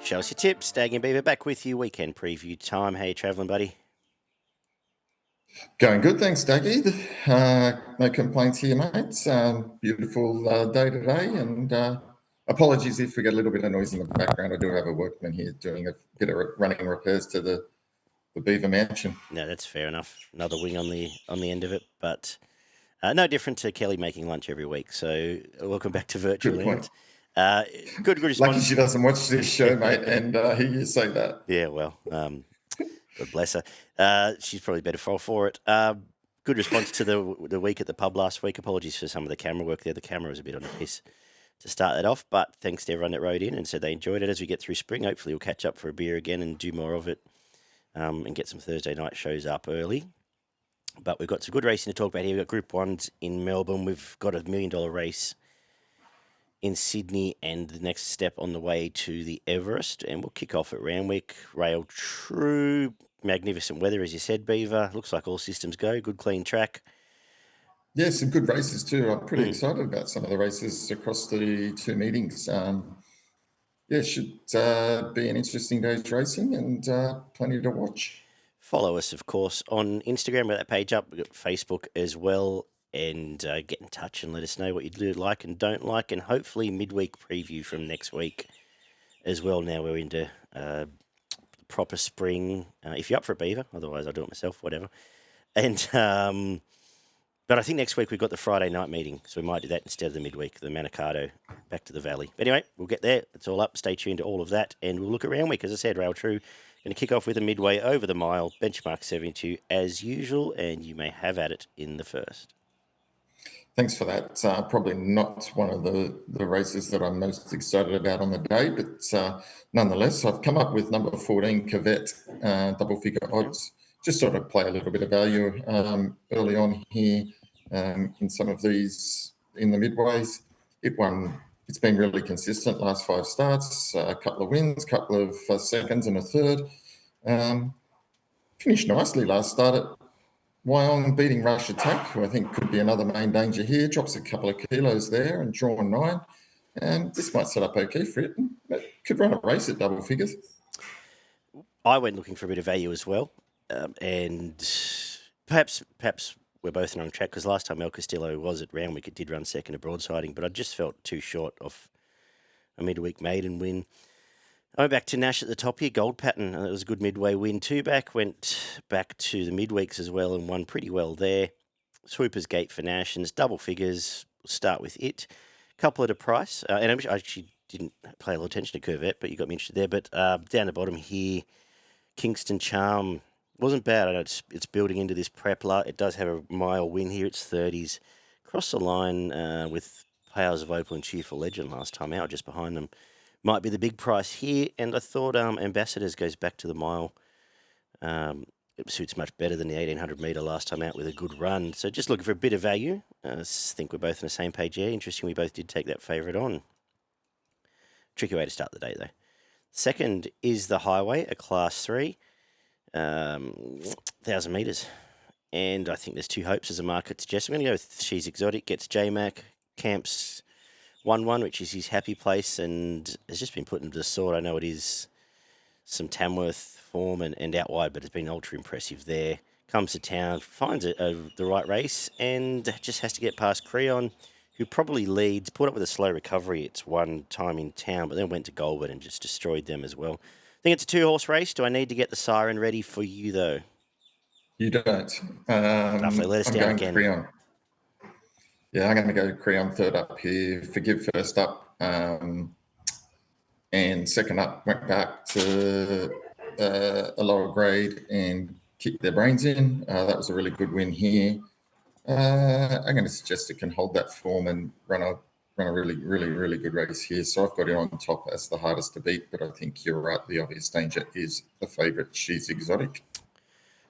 Show us your tips. Daggy Beaver back with you. Weekend preview time. How you travelling, buddy? Going good, thanks, Daggy. No complaints here, mates. Beautiful day today, and apologies if we get a little bit of noise in the background. I do have a workman here doing a bit of running repairs to the Beaver Mansion. No, that's fair enough. Another wing on the end of it, but no different to Kelly making lunch every week. So welcome back to Virtual Good Land. point. Good response. Lucky she doesn't watch this show, mate, and hear you say that. Yeah, well, God bless her. She's probably better for it. Good response to the week at the pub last week. Apologies for some of the camera work there. The camera was a bit on the piss to start that off, but thanks to everyone that wrote in and said they enjoyed it. As we get through spring, hopefully we'll catch up for a beer again and do more of it, and get some Thursday night shows up early. But we've got some good racing to talk about here. We've got Group 1s in Melbourne. We've got $1 million race in Sydney and the next step on the way to the Everest. And we'll kick off at Randwick. Rail true. Magnificent weather, as you said, Beaver. Looks like all systems go. Good, clean track. Yeah, some good races too. I'm pretty excited about some of the races across the two meetings. Yeah, should be an interesting day's racing and plenty to watch. Follow us, of course, on Instagram. We've got that page up. We've got Facebook as well. And get in touch and let us know what you do like and don't like. And hopefully midweek preview from next week as well. Now we're into proper spring. If you're up for a Beaver, otherwise I'll do it myself, whatever. And but I think next week we've got the Friday night meeting, so we might do that instead of the midweek, the Manikato back to the Valley. But anyway, we'll get there. It's all up. Stay tuned to all of that, and we'll look at Randwick. As I said, Rail True. Going to kick off with a midway over the mile, benchmark 72 as usual, and you may have at it in the first. Thanks for that. Probably not one of the races that I'm most excited about on the day, but nonetheless, I've come up with number 14 Kervette, double figure odds. Just sort of play a little bit of value early on here in some of these in the midways. It's been really consistent last 5 starts, a couple of wins, couple of seconds and a third. Finished nicely last start at Wyong, beating Rush Attack, who I think could be another main danger here. Drops a couple of kilos there and drawn 9. And this might set up okay for it. But could run a race at double figures. I went looking for a bit of value as well. And perhaps we're both on track, because last time El Castillo was at Randwick, it did run second to broadsiding, but I just felt too short of a midweek maiden win. I went back to Nash at the top here, Gold Pattern. It was a good midway win. 2 back, went back to the midweeks as well and won pretty well there. Swooper's Gate for Nash, and it's double figures. We'll start with it. Couple at a price. And I actually didn't pay a lot of attention to Kervette, but you got me interested there. But down the bottom here, Kingston Charm. Wasn't bad. I know it's building into this Prepler. It does have a mile win here. It's 30s. Crossed the line with Powers of Opal and Cheerful Legend last time out, just behind them. Might be the big price here. And I thought Ambassadors goes back to the mile. It suits much better than the 1800 metre last time out with a good run. So just looking for a bit of value. I think we're both on the same page here. Interesting, we both did take that favourite on. Tricky way to start the day, though. Second is the Highway, a Class 3. 1,000 metres, and I think there's 2 hopes as a market suggests. I'm going to go with She's Exotic, gets J-Mac, camps 1-1, which is his happy place, and has just been put into the sword. I know it is some Tamworth form and out wide, but it's been ultra impressive there. Comes to town, finds the right race, and just has to get past Creon, who probably leads, put up with a slow recovery. It's one time in town, but then went to Goldwood and just destroyed them as well. I think it's a 2-horse race. Do I need to get the siren ready for you, though? You don't. Lovely. Let us down again. Creon. Yeah, I'm going to go Creon third up here. Forgive first up. And second up went back to a lower grade and kicked their brains in. That was a really good win here. I'm going to suggest it can hold that form and run a really, really, really good race here. So I've got it on top as the hardest to beat, but I think you're right. The obvious danger is the favourite, She's Exotic.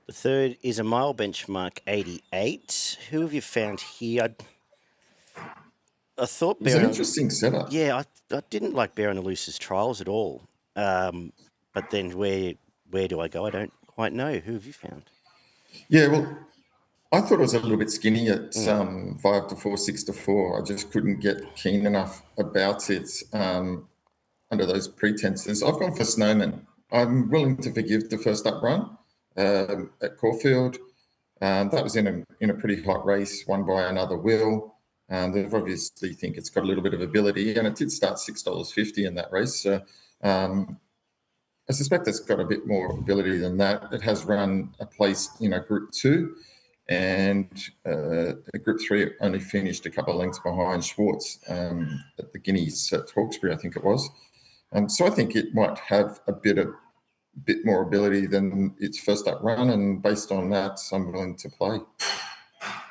The third is a mile benchmark 88. Who have you found here? I thought it's an interesting setup. Yeah, I didn't like Bear on the Loose's trials at all. But then where do I go? I don't quite know. Who have you found? Yeah, well, I thought it was a little bit skinny at 5 to 4, 6 to 4. I just couldn't get keen enough about it. under those pretenses. I've gone for Snowman. I'm willing to forgive the first up run at Caulfield. That was in a pretty hot race, won by another Will. They've obviously think it's got a little bit of ability, and it did start $6.50 in that race. So I suspect it's got a bit more ability than that. It has run a place, Group 2, and Group 3 only finished a couple of lengths behind Schwartz at the Guineas at Hawkesbury, I think it was. So I think it might have a bit more ability than its first up run, and based on that, I'm willing to play.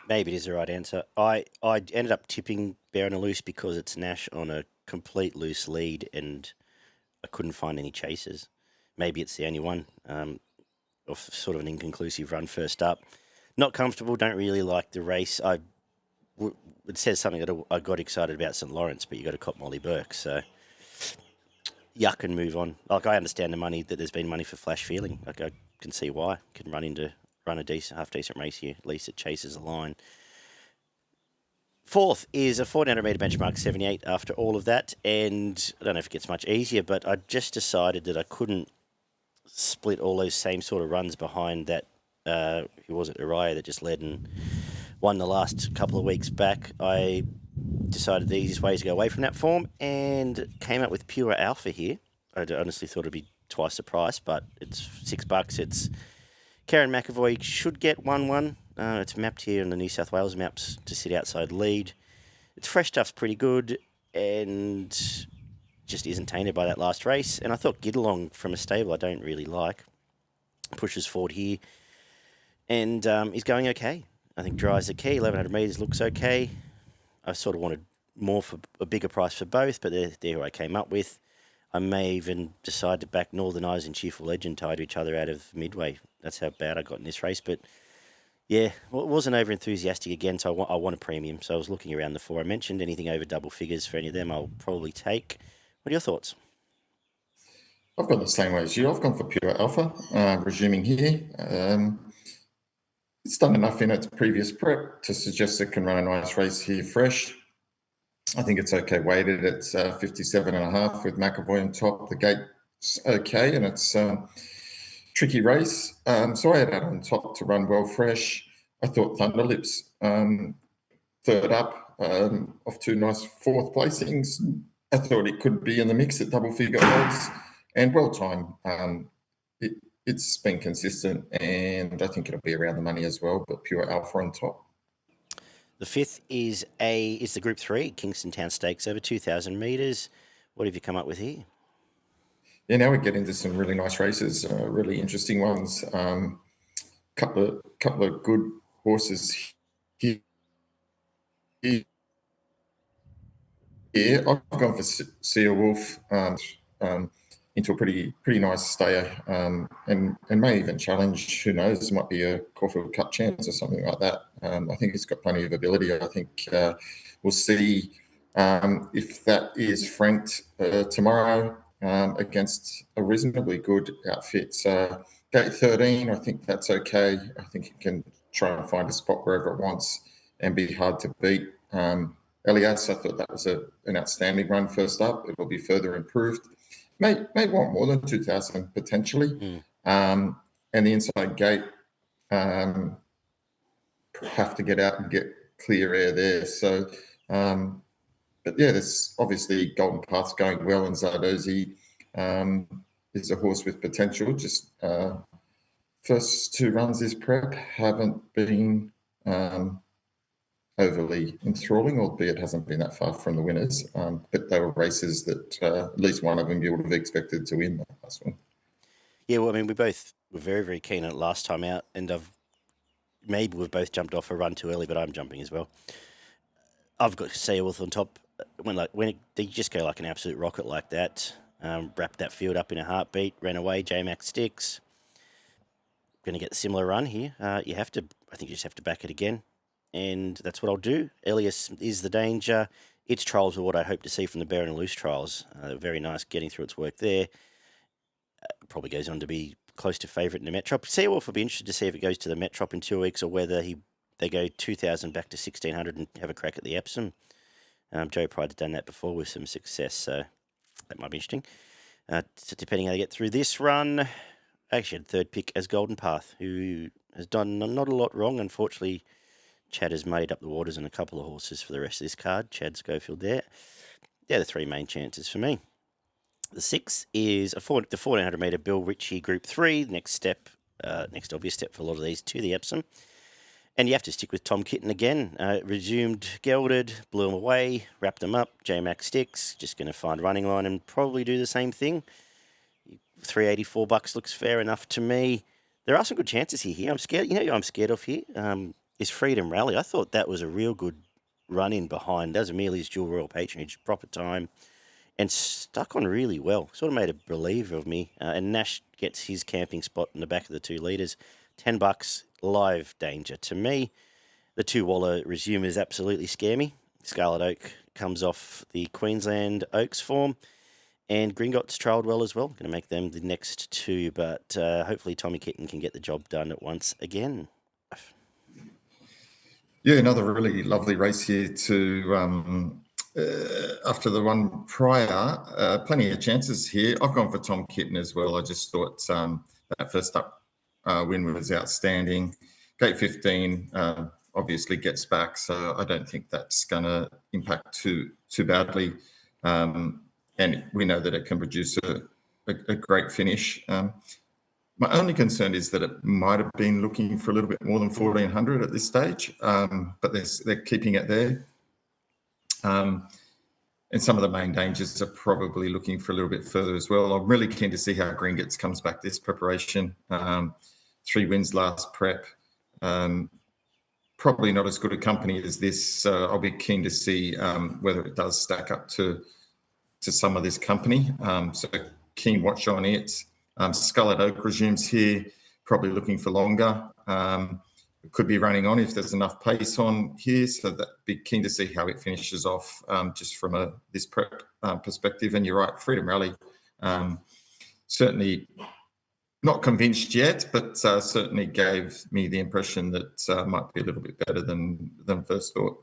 Maybe it is the right answer. I ended up tipping Bear on a Loose because it's Nash on a complete loose lead, and I couldn't find any chasers. Maybe it's the only one of sort of an inconclusive run first up. Not comfortable, don't really like the race. It says something that I got excited about St. Lawrence, but you got to cop Molly Burke, so yuck and move on. Like, I understand the money, that there's been money for Flash Feeling. Like, I can see why. Can run a half-decent race here. At least it chases a line. Fourth is a 1400-metre benchmark 78 after all of that, and I don't know if it gets much easier, but I just decided that I couldn't split all those same sort of runs behind that, who was it, Uriah, that just led and won the last couple of weeks back. I decided the easiest way is to go away from that form and came up with Pure Alpha here. I honestly thought it'd be twice the price, but it's $6. It's Karen McAvoy should get 1-1. It's mapped here in the New South Wales maps to sit outside lead. Its fresh stuff's pretty good and just isn't tainted by that last race. And I thought Get Along from a stable I don't really like pushes forward here and is going okay. I think dries the key. 1100 metres looks okay. I sort of wanted more for a bigger price for both, but they're who I came up with. I may even decide to back Northern Eyes and Cheerful Legend tied to each other out of Midway. That's how bad I got in this race. But yeah, well, it wasn't over enthusiastic again, so I want a premium. So I was looking around the four I mentioned. Anything over double figures for any of them, I'll probably take. What are your thoughts? I've gone the same way as you. I've gone for Pure Alpha, resuming here. It's done enough in its previous prep to suggest it can run a nice race here fresh. I think it's okay weighted. It's 57.5 with McAvoy on top. The gate's okay, and it's tricky race. So I had that on top to run well fresh. I thought Thunderlips, third up, off two nice fourth placings. I thought it could be in the mix at double figure odds and well timed. It's been consistent, and I think it'll be around the money as well, but Pure Alpha on top. The fifth is the Group 3, Kingston Town Stakes over 2,000 metres. What have you come up with here? Yeah, now we get into some really nice races, really interesting ones. Couple of good horses here. Yeah, I've gone for Ceolwulf into a pretty nice stayer, and may even challenge. Who knows? It might be a Caulfield Cup chance or something like that. I think it's got plenty of ability. I think we'll see if that is franked tomorrow against a reasonably good outfit. So gate 13, I think that's okay. I think it can try and find a spot wherever it wants and be hard to beat. Elias, I thought that was an outstanding run first up. It will be further improved. May want more than 2,000 potentially. And the inside gate have to get out and get clear air there. So, but yeah, there's obviously Golden Path's going well, and Zardozi is a horse with potential. Just first two runs this prep haven't been overly enthralling, albeit hasn't been that far from the winners. But they were races that at least one of them you would have expected to win that last one. Yeah, well, I mean, we both were very, very keen on it last time out, and maybe we've both jumped off a run too early, but I'm jumping as well. I've got Ceolwulf on top. When they just go like an absolute rocket like that, wrapped that field up in a heartbeat, ran away, J-Max sticks. Going to get a similar run here. I think you just have to back it again. And that's what I'll do. Elias is the danger. Its trials are what I hope to see from the Bear and Loose trials. Very nice getting through its work there. Probably goes on to be close to favourite in the Metrop. Ceolwulf will be interested to see if it goes to the Metrop in 2 weeks or whether they go 2,000 back to 1,600 and have a crack at the Epsom. Joe Pride had done that before with some success. So that might be interesting. Depending how they get through this run. I actually had third pick as Golden Path, who has done not a lot wrong. Unfortunately, Chad has muddied up the waters on a couple of horses for the rest of this card. Chad Schofield there. They're the three main chances for me. The 6 is the 1400 metre Bill Ritchie Group 3. Next obvious step for a lot of these to the Epsom. And you have to stick with Tom Kitten again. Resumed gelded, blew him away, wrapped him up. J-Mac sticks, just going to find running line and probably do the same thing. $384 looks fair enough to me. There are some good chances here. I'm scared. You know who I'm scared of here? Is Freedom Rally. I thought that was a real good run in behind. That was Amelia's Dual Royal Patronage, proper time, and stuck on really well. Sort of made a believer of me. And Nash gets his camping spot in the back of the 2 leaders. $10, live danger to me. The 2 Waller Resumers absolutely scare me. Scarlet Oak comes off the Queensland Oaks form. And Gringotts trailed well as well. Going to make them the next 2, but hopefully Tommy Kitten can get the job done once again. Yeah, another really lovely race here to after the one prior. Plenty of chances here. I've gone for Tom Kitten as well. I just thought that first up win was outstanding. Gate 15 obviously gets back, so I don't think that's going to impact too badly. And we know that it can produce a great finish. My only concern is that it might have been looking for a little bit more than 1,400 at this stage, but they're keeping it there. And some of the main dangers are probably looking for a little bit further as well. I'm really keen to see how Gringotts comes back this preparation. 3 wins last prep. Probably not as good a company as this, so I'll be keen to see whether it does stack up to some of this company. So keen watch on it. Scarlet Oak resumes here, probably looking for longer. It could be running on if there's enough pace on here, so that be keen to see how it finishes off just from this prep perspective. And you're right, Freedom Rally, certainly not convinced yet, but certainly gave me the impression that might be a little bit better than first thought.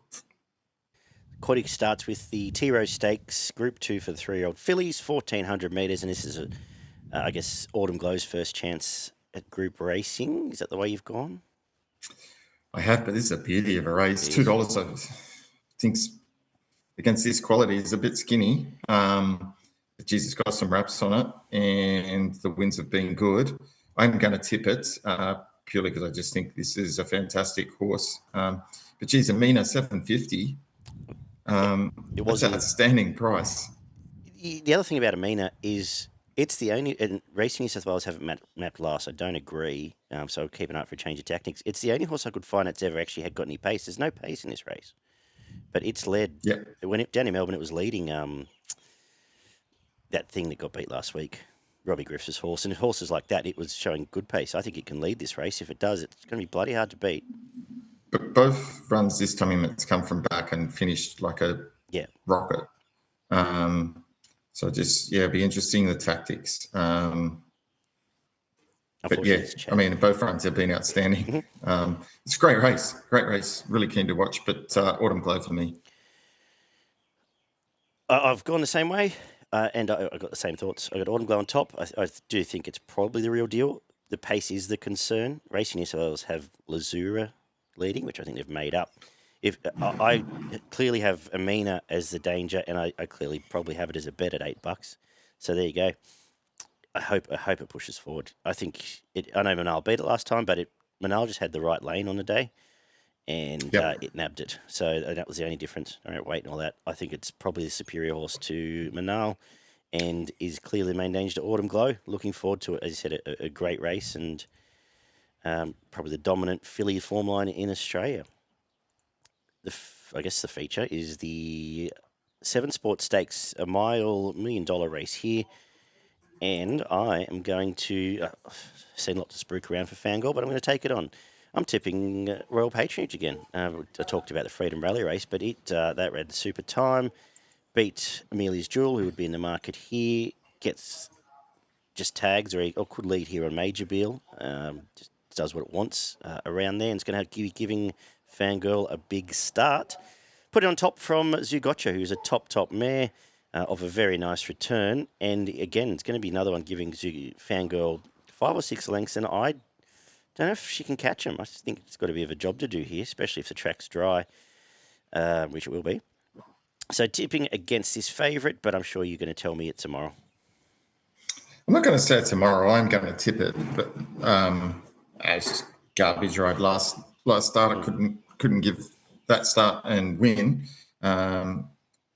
Quaddies starts with the Tea Rose Stakes, Group 2 for the 3-year-old fillies, 1,400 metres, and this is, I guess, Autumn Glow's first chance at group racing. Is that the way you've gone? I have, but this is a beauty of a race. $2, I think, against this quality is a bit skinny. But geez, it's got some wraps on it, and the wins have been good. I'm going to tip it purely because I just think this is a fantastic horse. But geez, Amina, $750. That's an outstanding price. The other thing about Amina is it's the only, and Racing New South Wales haven't mapped last. I don't agree. So I'll keep an eye out for a change of tactics. It's the only horse I could find that's ever actually had got any pace. There's no pace in this race, but it's led. Yeah. Down in Melbourne, it was leading that thing that got beat last week, Robbie Griffiths' horse, and horses like that, it was showing good pace. I think it can lead this race. If it does, it's going to be bloody hard to beat. But both runs this time it's come from back and finished like a rocket. So just, it'd be interesting, the tactics. But yeah, I mean, both runs have been outstanding. Mm-hmm. It's a great race, really keen to watch, but Autumn Glow for me. I've gone the same way, and I got the same thoughts. I got Autumn Glow on top. I do think it's probably the real deal. The pace is the concern. Racing New South Wales have Lazura leading, which I think they've made up. If I clearly have Amina as the danger, and I clearly probably have it as a bet at $8. So there you go. I hope it pushes forward. I think I know Manal beat it last time, but Manal just had the right lane on the day, and it nabbed it. So that was the only difference. I don't wait and all that. I think it's probably the superior horse to Manal, and is clearly the main danger to Autumn Glow. Looking forward to it. As you said, a great race, and probably the dominant filly form line in Australia. I guess the feature is the 7 Sports Stakes, a $1 million race here. And I am going to, seen a lot to spruik around for Fangirl, but I'm going to take it on. I'm tipping Royal Patronage again. I talked about the Freedom Rally race, but that ran the super time, beat Amelia's Jewel, who would be in the market here, gets just tags or could lead here on Major Beal, just does what it wants around there, and it's going to have giving Fangirl a big start. Put it on top from Zugotcha, who's a top mare. of a very nice return. And again, it's going to be another one giving Fangirl 5 or 6 lengths, and I don't know if she can catch him. I just think it's got a bit of a job to do here, especially if the track's dry, which it will be. So tipping against this favourite, but I'm sure you're going to tell me it's tomorrow. I'm not going to say it tomorrow. I'm going to tip it, but as garbage ride last start, I couldn't give that start and win, and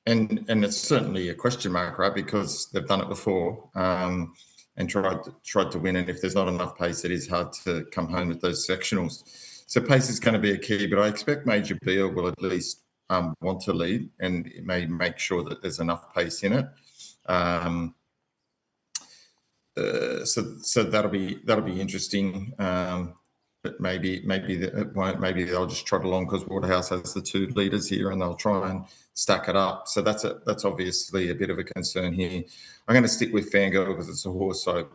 it's certainly a question mark, right? Because they've done it before and tried to win, and if there's not enough pace, it is hard to come home with those sectionals. So pace is going to be a key, but I expect Major Beal will at least want to lead, and it may make sure that there's enough pace in it. So that'll be interesting. But maybe it won't. Maybe they'll just trot along because Waterhouse has the 2 leaders here, and they'll try and stack it up. So that's obviously a bit of a concern here. I'm going to stick with Fangirl because it's a horse I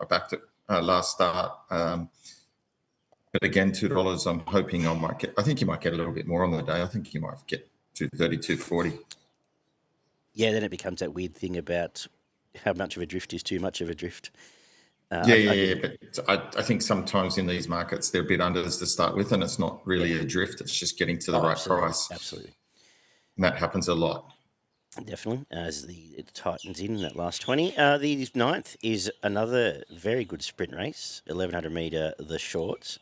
backed it last start. But again, $2. I'm hoping I might get. I think you might get a little bit more on the day. I think you might get 230, 240. Yeah, then it becomes that weird thing about how much of a drift is too much of a drift. Yeah. But I think sometimes in these markets they're a bit unders to start with, and it's not really a drift. It's just getting to the right price. Absolutely, and that happens a lot. Definitely, as it tightens in that last 20. The 9th is another very good sprint race, 1100 metre, the shorts.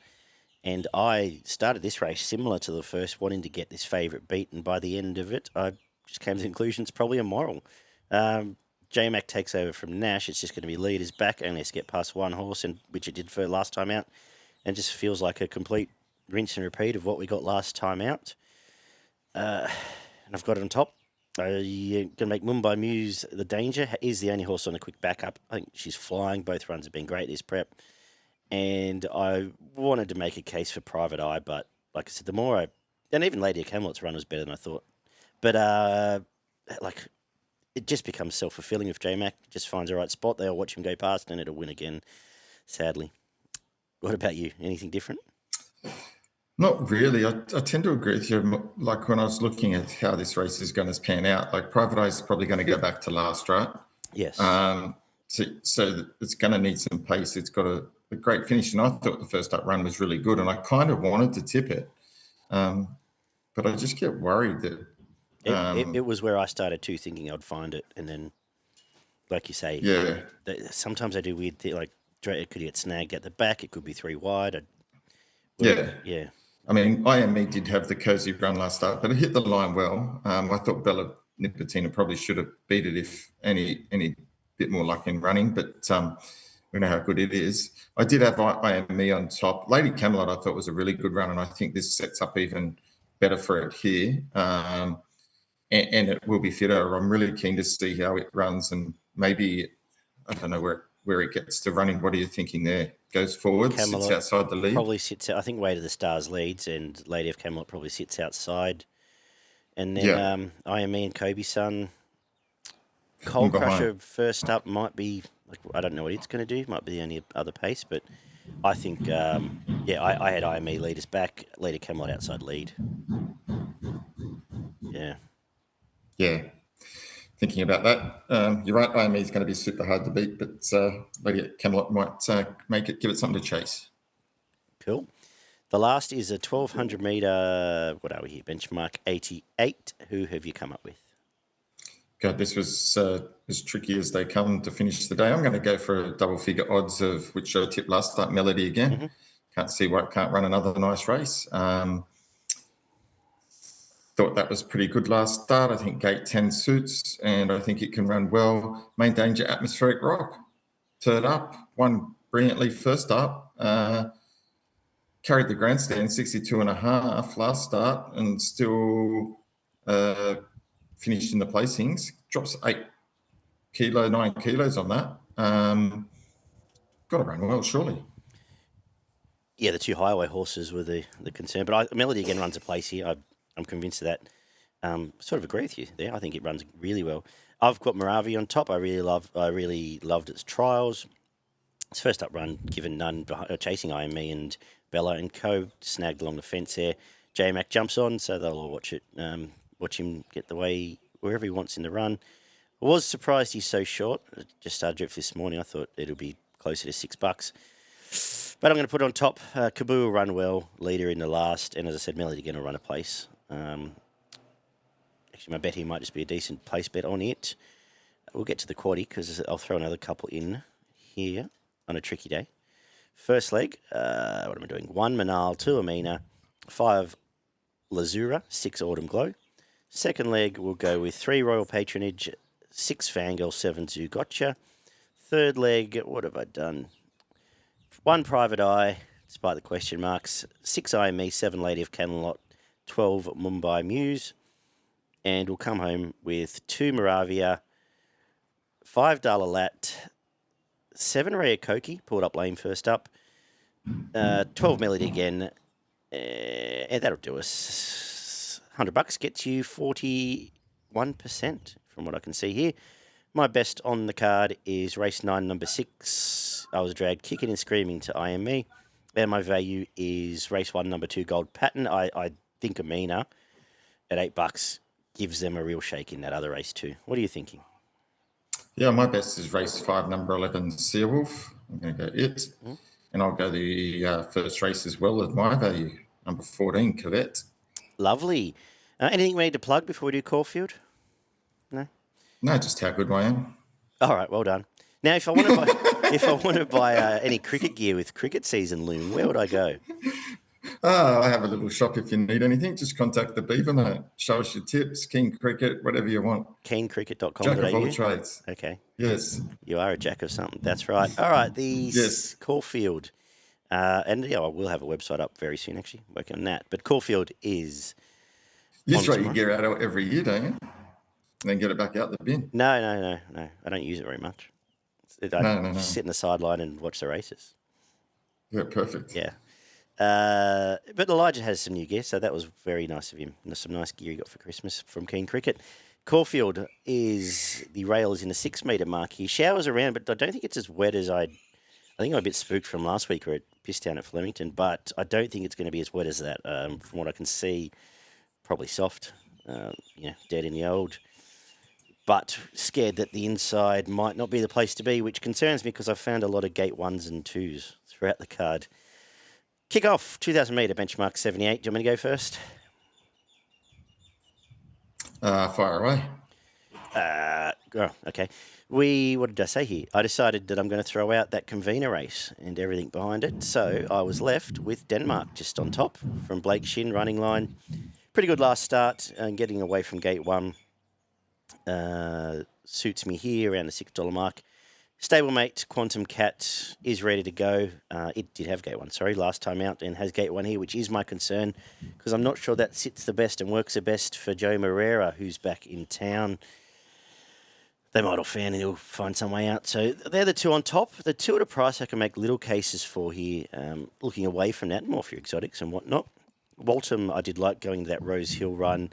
And I started this race similar to the first, wanting to get this favourite beat, and by the end of it, I just came to the conclusion it's probably a moral. J-Mac takes over from Nash. It's just going to be leaders back, only has to get past one horse, and which it did for last time out, and just feels like a complete rinse and repeat of what we got last time out. And I've got it on top. I'm going to make Mumbai Muse the danger. Is the only horse on a quick backup. I think she's flying. Both runs have been great this prep. And I wanted to make a case for Private Eye, but like I said, the more and even Lady of Camelot's run was better than I thought. But it just becomes self-fulfilling if J-Mac just finds the right spot. They'll watch him go past and it'll win again, sadly. What about you? Anything different? Not really. I tend to agree with you. Like when I was looking at how this race is going to pan out, like Private Eye is probably going to go back to last, right? Yes. So it's going to need some pace. It's got a great finish, and I thought the first up run was really good, and I kind of wanted to tip it, but I just get worried that it was where I started too, thinking I'd find it, and then, like you say, sometimes I do weird things, like it could get snagged at the back, it could be 3 wide. Yeah. I mean, IME did have the cozy run last start, but it hit the line well. I thought Bella Nipotina probably should have beat it if any bit more luck in running, but we know how good it is. I did have IME on top. Lady Camelot I thought was a really good run, and I think this sets up even better for it here. And it will be fitter. I'm really keen to see how it runs, and maybe, I don't know where it gets to running. What are you thinking there? Goes forward, Camelot sits outside the lead? Probably sits, I think Way to the Stars leads, and Lady of Camelot probably sits outside. And then IME and Kobe Sun. Coal Crusher first up might be, I don't know what it's going to do. Might be the only other pace, but I think, I had IME leaders back, Lady Camelot outside lead. Yeah. Thinking about that. You're right, IME is going to be super hard to beat, but Lady Camelot might give it something to chase. Cool. The last is a 1,200 metre, what are we here, benchmark 88. Who have you come up with? God, this was as tricky as they come to finish the day. I'm going to go for a double-figure odds of which I tipped last start, Melody again. Mm-hmm. Can't see why it can't run another nice race. Thought that was pretty good last start. I think gate 10 suits, and I think it can run well. Main danger, Atmospheric Rock. Third up, won brilliantly first up. Carried the grandstand 62.5 last start, and still finished in the placings. Drops 9 kilos on that. Got to run well, surely. Yeah, the 2 highway horses were the concern. But Melody again runs a place here. I'm convinced of that. Sort of agree with you there. I think it runs really well. I've got Moravi on top. I really loved its trials. Its first up run, given none, chasing IME and Bella and Co. Snagged along the fence there. J-Mac jumps on, so they'll all watch him get the way wherever he wants in the run. I was surprised he's so short. I just started drip this morning. I thought it'll be closer to $6. But I'm going to put on top. Kaboo will run well, leader in the last. And as I said, Melody going to run a place. Actually, my bet here might just be a decent place bet on it. We'll get to the quaddie because I'll throw another couple in here on a tricky day. First leg, what am I doing? 1 Manal, 2 Amina, 5 Lazura, 6 Autumn Glow. Second leg, we'll go with 3 Royal Patronage, 6 Fangirl, 7 Zougotcha. Third leg, what have I done? 1 Private Eye, despite the question marks, 6 IME, 7 Lady of Canalot, 12 Mumbai Muse. And we'll come home with 2 Moravia, 5 Dalalat, 7 Raya Koki, pulled up lane first up, 12 Melody again, and that'll do us. $100 gets you 41% from what I can see here. My best on the card is race 9, number 6. I was dragged kicking and screaming to IME, and my value is race 1, number 2, Gold Pattern. I think Amina at $8 gives them a real shake in that other race too. What are you thinking? Yeah, my best is race 5, number 11, Ceolwulf. I'm going to go it. And I'll go the first race as well as my value, number 14, Kervette. Lovely. Anything we need to plug before we do Caulfield? No? No, just how good I am. All right, well done. Now, if I want to buy, any cricket gear with cricket season loom, where would I go? I have a little shop if you need anything. Just contact the Beaver, mate. Show us your tips, King Cricket, whatever you want. Keencricket.com.au. Jack of all trades. Okay. Yes. You are a jack of something. That's right. All right, the Yes. Caulfield. And yeah, we'll have a website up very soon, actually, working on that. But Caulfield is... You throw your gear out every year, don't you? And then get it back out the bin. No. I don't use it very much. No. Sit in the sideline and watch the races. Yeah, perfect. Yeah. But Elijah has some new gear, so that was very nice of him. Some nice gear he got for Christmas from Keen Cricket. Caulfield is the rail is in the 6 metre mark here. Showers around, but I don't think it's as wet as I think I'm a bit spooked from last week where it pissed down at Flemington, but I don't think it's going to be as wet as that. From what I can see, probably soft, dead in the old. But scared that the inside might not be the place to be, which concerns me because I've found a lot of gate 1s and 2s throughout the card. Kick off, 2,000 metre, benchmark 78. Do you want me to go first? Fire away. Okay. What did I say here? I decided that I'm going to throw out that convener race and everything behind it. So I was left with Denmark just on top from Blake Shin, running line. Pretty good last start and getting away from gate 1. Suits me here around the $6 mark. Stablemate Quantum Cat is ready to go. It did have gate 1, last time out, and has gate 1 here, which is my concern because I'm not sure that sits the best and works the best for Joe Moreira, who's back in town. They might all fan and he'll find some way out. So they're the 2 on top. The 2 at a price I can make little cases for here, looking away from that, more for your exotics and whatnot. Waltham, I did like going to that Rose Hill run.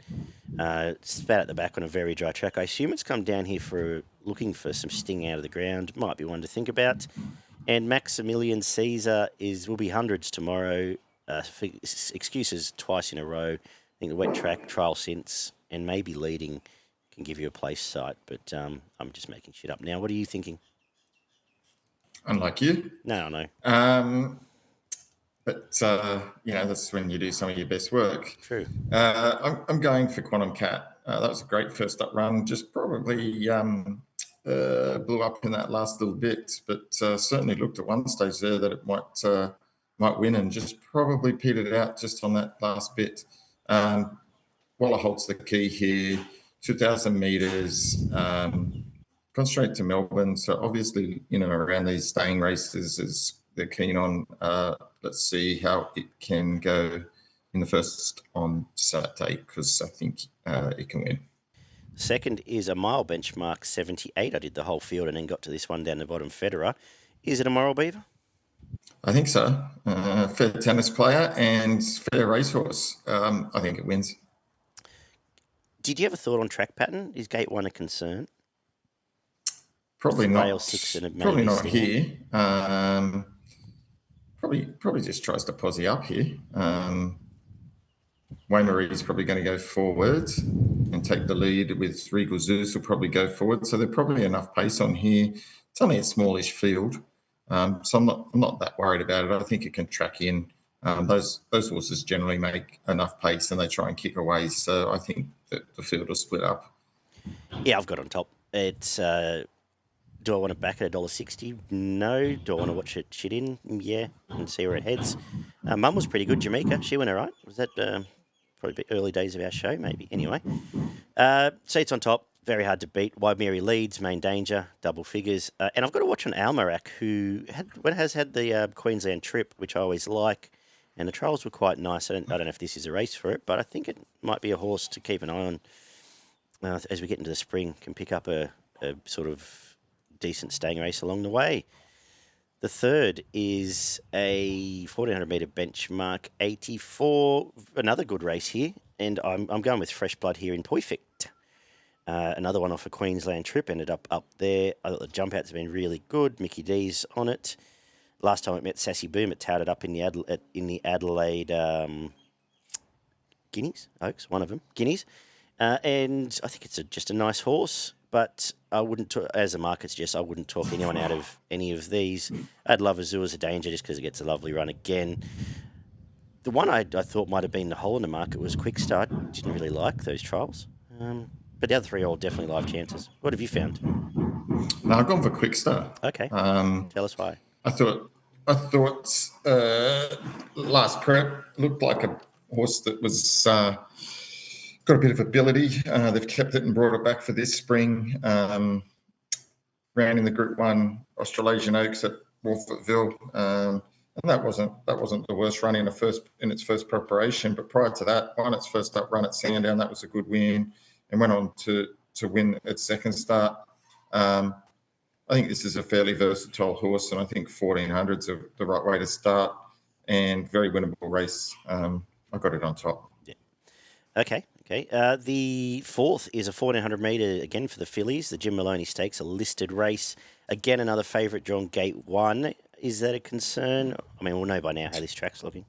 Spat at the back on a very dry track. I assume it's come down here for looking for some sting out of the ground. Might be one to think about. And Maximilian Caesar will be hundreds tomorrow. For excuses twice in a row. I think the wet track, trial since, and maybe leading can give you a place sight. But I'm just making shit up now. What are you thinking? Unlike you. No. But, that's when you do some of your best work. True. I'm going for Quantum Cat. That was a great first up run. Just probably blew up in that last little bit, but certainly looked at one stage there that it might win and just probably petered out just on that last bit. Waller Holt's the key here. 2,000 metres. Gone straight to Melbourne. So obviously, around these staying races they're keen on. Let's see how it can go in the first on Saturday because I think it can win. Second is a mile benchmark 78. I did the whole field and then got to this one down the bottom, Federer. Is it a Moral Beaver? I think so. Fair tennis player and fair racehorse. I think it wins. Did you have a thought on track pattern? Is gate 1 a concern? Probably Rail not. 6 and Probably not here. Probably just tries to posse up here. Wayne Marie's probably going to go forward, and take the lead with Regal Zeus will probably go forward. So there's probably enough pace on here. It's only a smallish field, so I'm not that worried about it. I think it can track in. Those horses generally make enough pace and they try and kick away. So I think that the field will split up. Yeah, I've got on top. It's do I want to back at $1.60? No. Do I want to watch it shit in? Yeah, and see where it heads. Mum was pretty good, Jamaica. She went all right. Was that probably early days of our show, maybe? Anyway, seats on top, very hard to beat. Wide Mary leads, Main Danger, double figures. And I've got to watch an Almarac who has had the Queensland trip, which I always like. And the trials were quite nice. I don't know if this is a race for it, but I think it might be a horse to keep an eye on as we get into the spring. Can pick up a sort of decent staying race along the way. The third is a 1400-metre benchmark 84. Another good race here, and I'm going with Fresh Blood here in Perfect. Another one off a Queensland trip, ended up there. I thought the jump outs have been really good. Mickey D's on it. Last time it met Sassy Boom, it touted up in the Adelaide Guineas Oaks, one of them, Guineas. And I think it's just a nice horse, but I wouldn't, as the market suggests, I wouldn't talk anyone out of any of these. I'd love Azul as a danger just because it gets a lovely run again. The one I thought might have been the hole in the market was Quick Start. Didn't really like those trials. But the other three are all definitely live chances. What have you found? No, I've gone for Quick Start. Okay. Tell us why. I thought last prep looked like a horse that was got a bit of ability. They've kept it and brought it back for this spring. Ran in the Group 1 Australasian Oaks at Wolfertville. And that wasn't the worst run in its first preparation. But prior to that, won its first up run at Sandown. That was a good win, and went on to win its second start. I think this is a fairly versatile horse, and I think 1400's the right way to start, and very winnable race. I got it on top. Yeah. Okay. The fourth is a 1400-metre, again for the fillies, the Jim Maloney Stakes, a listed race. Again, another favourite drawn Gate 1. Is that a concern? I mean, we'll know by now how this track's looking.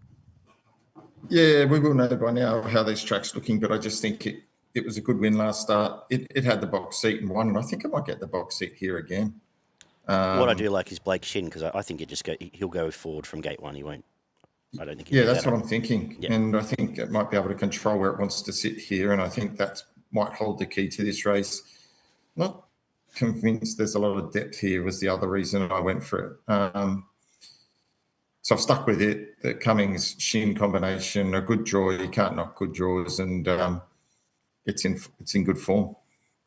Yeah, we will know by now how this track's looking, but I just think it was a good win last start. It had the box seat and won, and I think it might get the box seat here again. What I do like is Blake Shin, because I think he'll go forward from Gate 1. He won't. I don't think. Yeah, that's what I'm thinking. Yeah. And I think it might be able to control where it wants to sit here, and I think that might hold the key to this race. Not convinced there's a lot of depth here was the other reason I went for it. So I've stuck with it. The Cummings Shin combination, a good draw. You can't knock good draws, and it's in good form.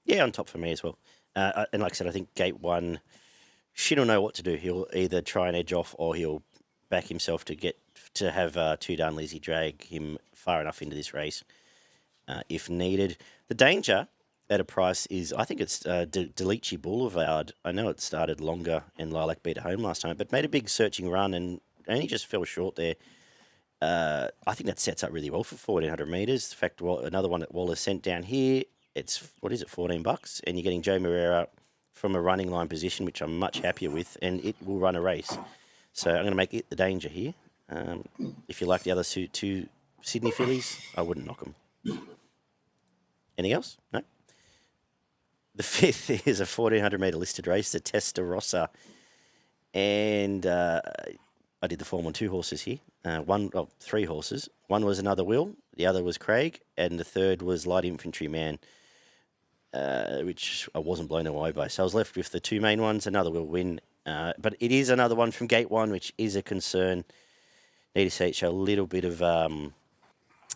Yeah, on top for me as well. And like I said, I think Gate 1, Shin will know what to do. He'll either try and edge off, or he'll back himself to have Two Darn Lizzie drag him far enough into this race if needed. The danger at a price is, I think it's Delici Boulevard. I know it started longer and Lilac beat it home last time, but made a big searching run and only just fell short there. I think that sets up really well for 1400 metres. In fact, another one that Wallace sent down here, it's, $14? And you're getting Joe Moreira from a running line position, which I'm much happier with, and it will run a race. So I'm going to make it the danger here. If you like the other two Sydney fillies, I wouldn't knock them. Anything else? No? The fifth is a 1400-metre listed race, the Testa Rossa. And I did the form on two horses here. Three horses. One was Another Will, the other was Craig, and the third was Light Infantryman, which I wasn't blown away by. So I was left with the two main ones. Another Will win. But it is another one from Gate 1, which is a concern. Need to see it show a little bit of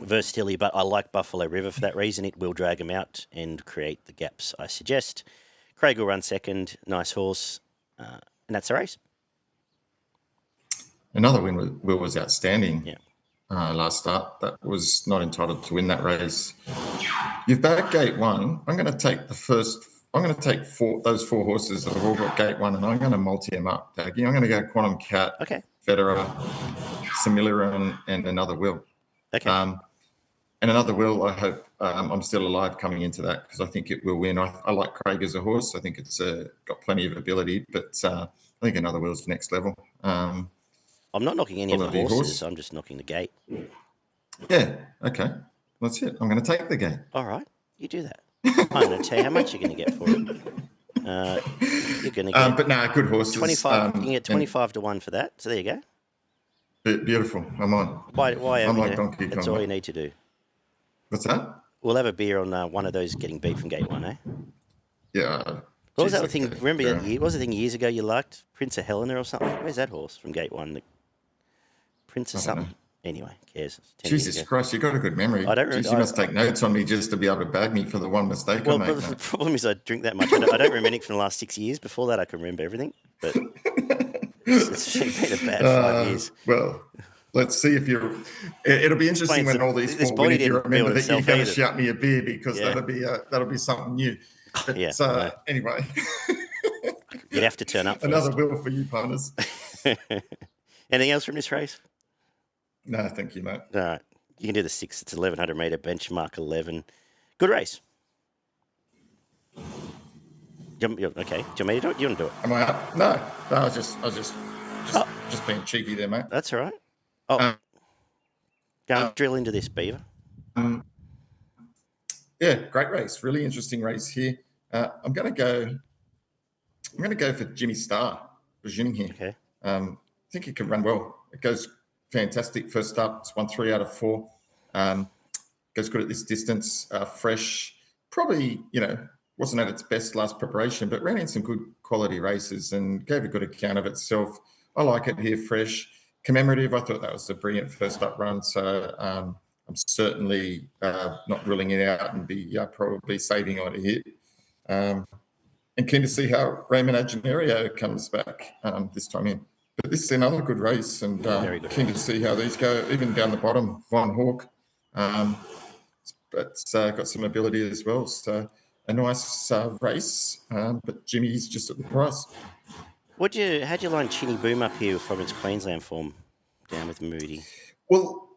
versatility, but I like Buffalo River for that reason. It will drag him out and create the gaps I suggest. Craig will run second. Nice horse. And that's the race. Another win was outstanding. Yeah. Last start. That was not entitled to win that race. You've backed Gate 1. I'm going to take those four horses that have all got Gate 1, and I'm going to multi them up, Daggy. I'm going to go Quantum Cat, Okay. Federer, Similarian, and Another Will. Okay. And Another Will, I hope I'm still alive coming into that, because I think it will win. I like Craig as a horse. I think it's got plenty of ability, but I think Another Will's next level. I'm not knocking any of the horses. I'm just knocking the gate. Yeah, okay. That's it. I'm going to take the gate. All right. You do that. I'm going to tell you how much you're going to get for it. You're going to get but no, good horses. 25. You can get 25 to 1 for that. So there you go. Beautiful. I'm on. Why I'm like Donkey that's Kong. all you need to do. What's that? We'll have a beer on one of those getting beat from gate 1, eh? Yeah. What was that thing? Okay. Remember, what was the thing years ago you liked? Prince of Helena or something? Where's that horse from gate 1? The Prince of something? Know. Anyway, cares? Jesus Christ, you got a good memory. I don't. Jeez, you must take notes on me just to be able to bag me for the one mistake I make. Well, the problem is I drink that much. I don't remember anything from the last 6 years. Before that, I can remember everything. But it's been a bad 5 years. Well, let's see if you're. It'll be interesting when all these four win if you remember that you're going to shout me a beer because that'll be something new. But, anyway. You'd have to turn up first. Another will for you, punters. Anything else from this race? No, thank you, mate. All right. You can do the 6. It's 1,100 metre benchmark 11. Good race. Okay. Do you want me to do it? You want to do it? Am I up? No. I was just being cheeky there, mate. That's all right. Oh, go and drill into this, Beaver. Yeah, great race. Really interesting race here. I'm going to go for Jimmy Star, presuming here. Okay. I think it can run well. It goes fantastic first up. It's won 3 out of 4. Goes good at this distance. Fresh. Probably, wasn't at its best last preparation, but ran in some good quality races and gave a good account of itself. I like it here, Fresh. Commemorative, I thought that was a brilliant first up run. So I'm certainly not ruling it out and be probably saving on a hit. And keen to see how Raymond Agenario comes back this time in. But this is another good race, and keen to see how these go, even down the bottom. Von Hawk, but got some ability as well. So a nice race, but Jimmy's just at the price. How'd you line Chinny Boom up here from its Queensland form down with Moody? Well,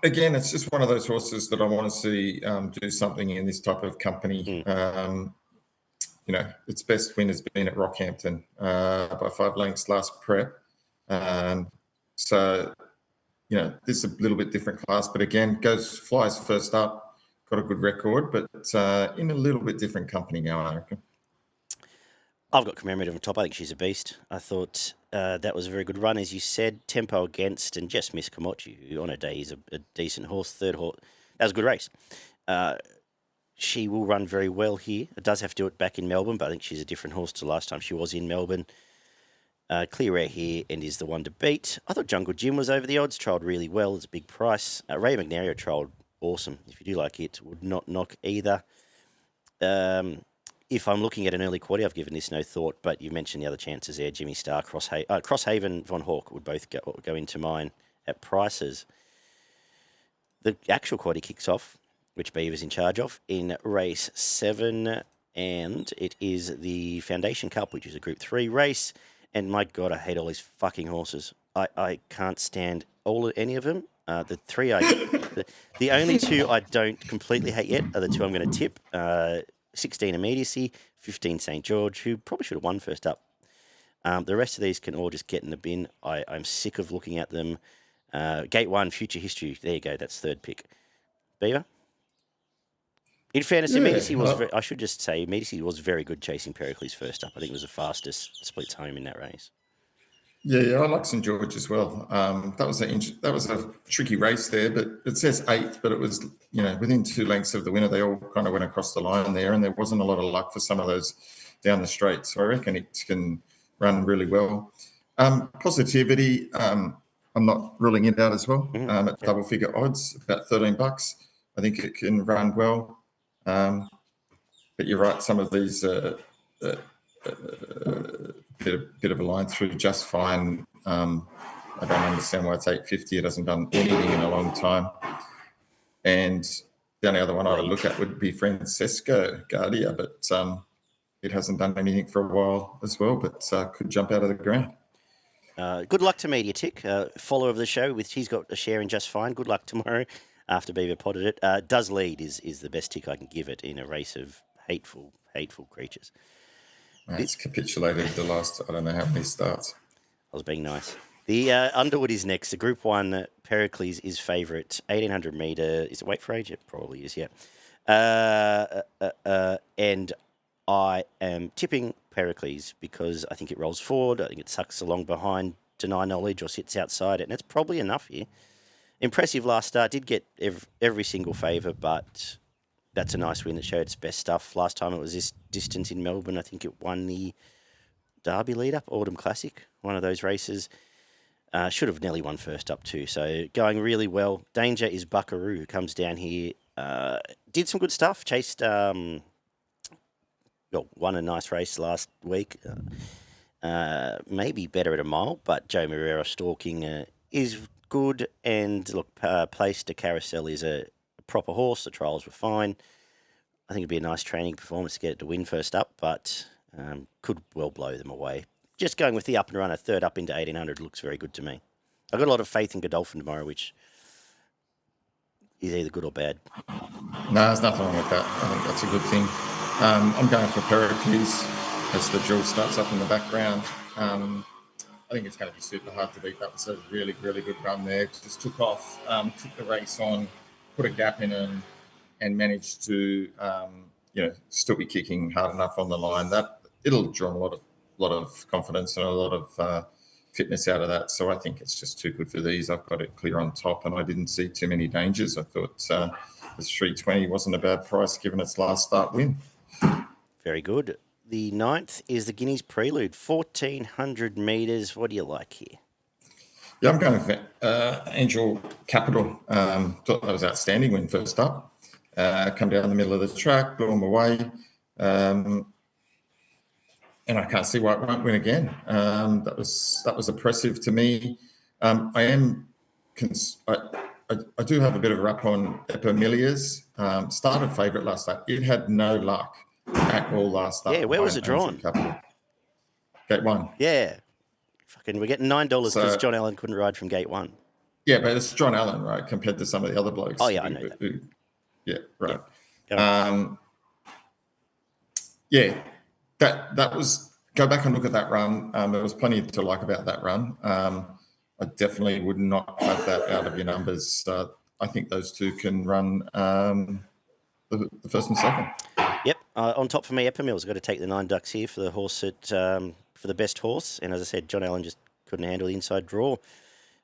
again, it's just one of those horses that I want to see do something in this type of company. Its best win has been at Rockhampton by 5 lengths last prep. So, this is a little bit different class, but again, flies first up, got a good record, but in a little bit different company now, I reckon. I've got Commemorative on top. I think she's a beast. I thought that was a very good run, as you said. Tempo against and just missed Komochi, who on a day is a decent horse, third horse. That was a good race. She will run very well here. It does have to do it back in Melbourne, but I think she's a different horse to last time she was in Melbourne. Clear air here and is the one to beat. I thought Jungle Jim was over the odds, trialled really well. It's a big price. Ray Magnario trialled awesome. If you do like it, would not knock either. If I'm looking at an early quaddie, I've given this no thought, but you mentioned the other chances there. Jimmy Star, Crosshaven, Von Hawk would both go into mine at prices. The actual quaddie kicks off, which Beaver's in charge of, in race 7, and it is the Foundation Cup, which is a Group 3 race. And my God, I hate all these fucking horses. I can't stand any of them. The only 2 I don't completely hate yet are the 2 I'm going to tip. 16 Immediacy, 15 St. George, who probably should have won first up. The rest of these can all just get in the bin. I'm sick of looking at them. Gate 1, Future History. There you go. That's third pick. Beaver? In fairness, Immediacy was. I should just say, Immediacy was very good chasing Pericles first up. I think it was the fastest splits home in that race. Yeah, I like St. George as well. That was a tricky race there, but it says 8, but it was within 2 lengths of the winner. They all kind of went across the line there, and there wasn't a lot of luck for some of those down the straight. So I reckon it can run really well. Positivity, I'm not ruling it out as well. At double figure odds, about $13. I think it can run well. But you're right, some of these bit of a line through just fine. I don't understand why it's $8.50. It hasn't done anything in a long time. And the only other one I would look at would be Francesco Guardia, but it hasn't done anything for a while as well, but could jump out of the ground. Good luck to Mediatic, follower of the show. He's got a share in Just Fine. Good luck tomorrow after Beaver potted it. Does lead is the best tick I can give it in a race of hateful creatures. It's capitulated the last, I don't know how many starts. I was being nice. The Underwood is next. The Group 1, Pericles is favourite. 1,800 metre. Is it weight for age? It probably is, yeah. And I am tipping Pericles because I think it rolls forward. I think it sucks along behind Deny Knowledge or sits outside it, and it's probably enough here. Impressive last start. Did get every single favour, but that's a nice win that showed its best stuff. Last time it was this distance in Melbourne. I think it won the Derby lead-up, Autumn Classic, one of those races. Should have nearly won first up too. So going really well. Danger is Buckaroo, who comes down here. Did some good stuff. Chased, won a nice race last week. Maybe better at a mile, but Joe Moreira stalking is good. And look, Place to Carousel is a proper horse. The trials were fine. I think it'd be a nice training performance to get it to win first up, but could well blow them away. Just going with the up and runner, third up into 1800 looks very good to me. I've got a lot of faith in Godolphin tomorrow, which is either good or bad. No, there's nothing wrong with that. I think that's a good thing. I'm going for Pericles as the drill starts up in the background. I think it's going to be super hard to beat. That was a really, really good run there. Just took off, took the race on, put a gap in and managed to, still be kicking hard enough on the line. That it'll draw a lot of confidence and a lot of fitness out of that. So I think it's just too good for these. I've got it clear on top, and I didn't see too many dangers. I thought the 320 wasn't a bad price given its last start win. Very good. The 9th is the Guineas Prelude, 1,400 metres. What do you like here? Yeah, I'm going for Angel Capital. Thought that was outstanding win first up. Come down the middle of the track, blew them away. And I can't see why it won't win again. That was impressive to me. I do have a bit of a rap on Epimeles. Started favourite last night. It had no luck at all last night. Yeah, where was it drawn? Gate 1. Yeah. Fucking, we're getting $9 because John Allen couldn't ride from gate 1. Yeah, but it's John Allen, right, compared to some of the other blokes. Oh, yeah, I know that. Yeah, right. Yeah. That was, go back and look at that run. There was plenty to like about that run. I definitely would not have that out of your numbers. I think those two can run the first and second. Yep. On top for me, Epimeles got to take the 9 ducks here for the horse for the best horse. And as I said, John Allen just couldn't handle the inside draw.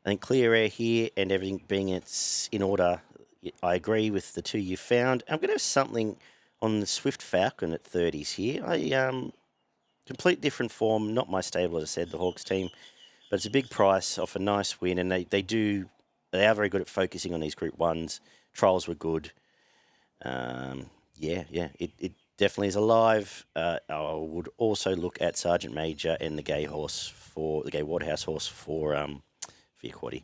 I think clear air here and everything being in order. I agree with the two you found. I'm going to have something on the Swift Falcon at 30s here. Complete different form, not my stable, as I said, the Hawks team, but it's a big price off a nice win, and they are very good at focusing on these Group 1s. Trials were good. It definitely is alive. I would also look at Sergeant Major and the Gay Waterhouse horse for your quaddie.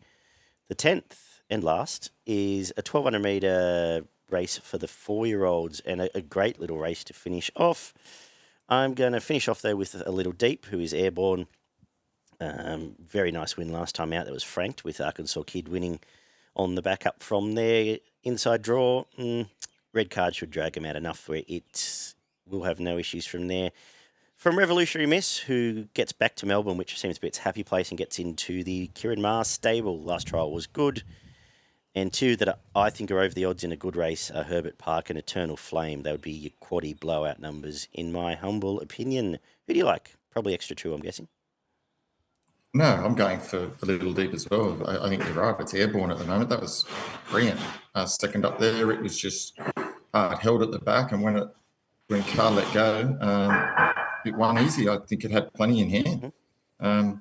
The 10th and last is a 1,200 metre race for the 4-year-olds, and a great little race to finish off. I'm going to finish off there with a Little Deep, who is airborne. Very nice win last time out. That was franked with Arkansas Kid winning on the back up from there. Inside draw, red card should drag him out enough where it will have no issues from there. From Revolutionary Miss, who gets back to Melbourne, which seems to be its happy place, and gets into the Kieran Mars stable. Last trial was good. And two that I think are over the odds in a good race are Herbert Park and Eternal Flame. They would be your quaddie blowout numbers, in my humble opinion. Who do you like? Probably extra 2, I'm guessing. No, I'm going for Little Deep as well. I think you're right. It's airborne at the moment. That was brilliant. Second up there, it was just held at the back, and when Carl let go, it won easy. I think it had plenty in hand. Mm-hmm.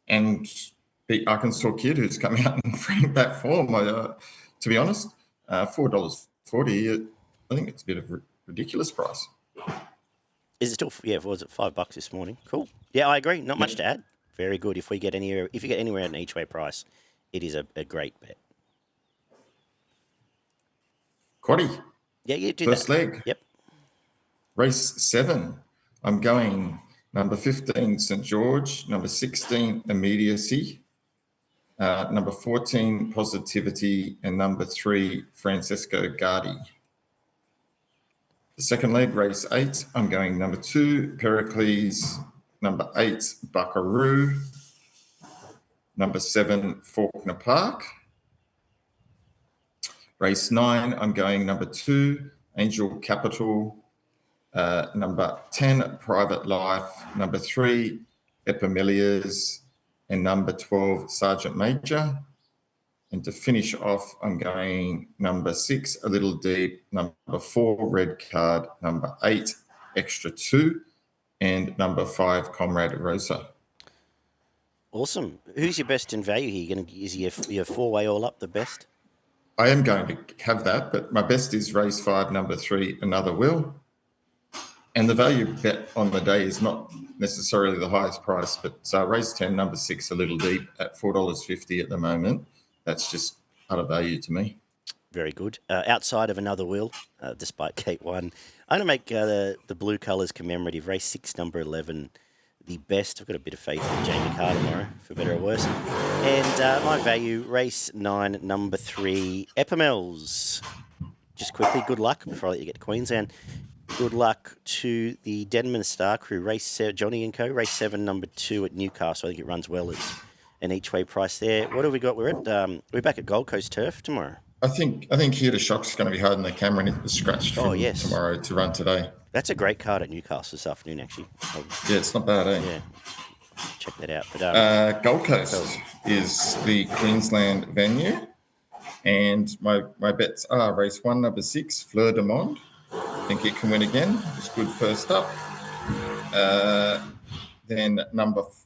And the Arkansas Kid, who's come out and framed that form, to be honest, $4.40, I think it's a bit of a ridiculous price. Is it still, was it $5 this morning? Cool. Yeah, I agree. Not much to add. Very good. If you get anywhere at an each way price, it is a great bet. Quaddie. Yeah, you do First that. leg. Yep. Race 7. I'm going number 15, St. George, number 16, Immediacy, number 14, Positivity, and number 3, Francesco Gardi. The second leg, race 8, I'm going number 2, Pericles, number 8, Buckaroo, number 7, Faulkner Park. Race 9, I'm going number 2, Angel Capital, number 10, Private Life, number 3, Epimeles, and number 12, Sergeant Major. And to finish off, I'm going number 6, A Little Deep, number 4, Red Card, number 8, Extra 2, and number 5, Comrade Rossa. Awesome. Who's your best in value here? Is your four-way all up the best? I am going to have that, but my best is race 5, number 3, Another Will. And the value bet on the day is not necessarily the highest price, but race 10, number 6, A Little Deep at $4.50 at the moment. That's just utter value to me. Very good. Outside of Another Will, despite Gate 1, I'm going to make the Blue Colours Commemorative, race 6, number 11, the best. I've got a bit of faith in Jamie Carr tomorrow, for better or worse. And my value, race 9, number 3, Epimeles. Just quickly, good luck before I let you get to Queensland. Good luck to the Denman Star Crew, race 7, Johnny and Co, race 7, number 2 at Newcastle. I think it runs well. It's an each-way price there. What have we got? We're back at Gold Coast Turf tomorrow. I think Here to Shock's going to be hard on the camera, and it was scratched from tomorrow to run today. That's a great card at Newcastle this afternoon, actually. Yeah, it's not bad, eh? Yeah, check that out. But Gold Coast is the Queensland venue, and my bets are race 1, number 6, Fleur de Monde. I think it can win again. It's good first up. Then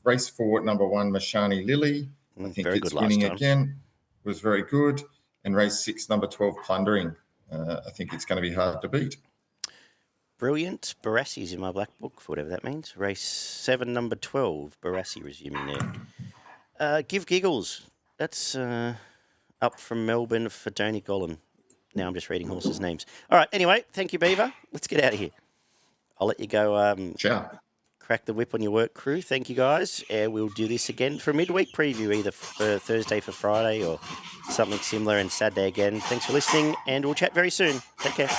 race 4, number 1, Mashani Lily. I think it's winning again. It was very good. And race 6, number 12, Plundering. I think it's going to be hard to beat. Brilliant. Barassi's in my black book, for whatever that means. Race 7, number 12, Barassi resuming there. Give Giggles. That's up from Melbourne for Tony Gollan. Now I'm just reading horses' names. All right, anyway, thank you, Beaver. Let's get out of here. I'll let you go crack the whip on your work crew. Thank you, guys. We'll do this again for a midweek preview, either for Thursday for Friday or something similar, and Saturday again. Thanks for listening, and we'll chat very soon. Take care.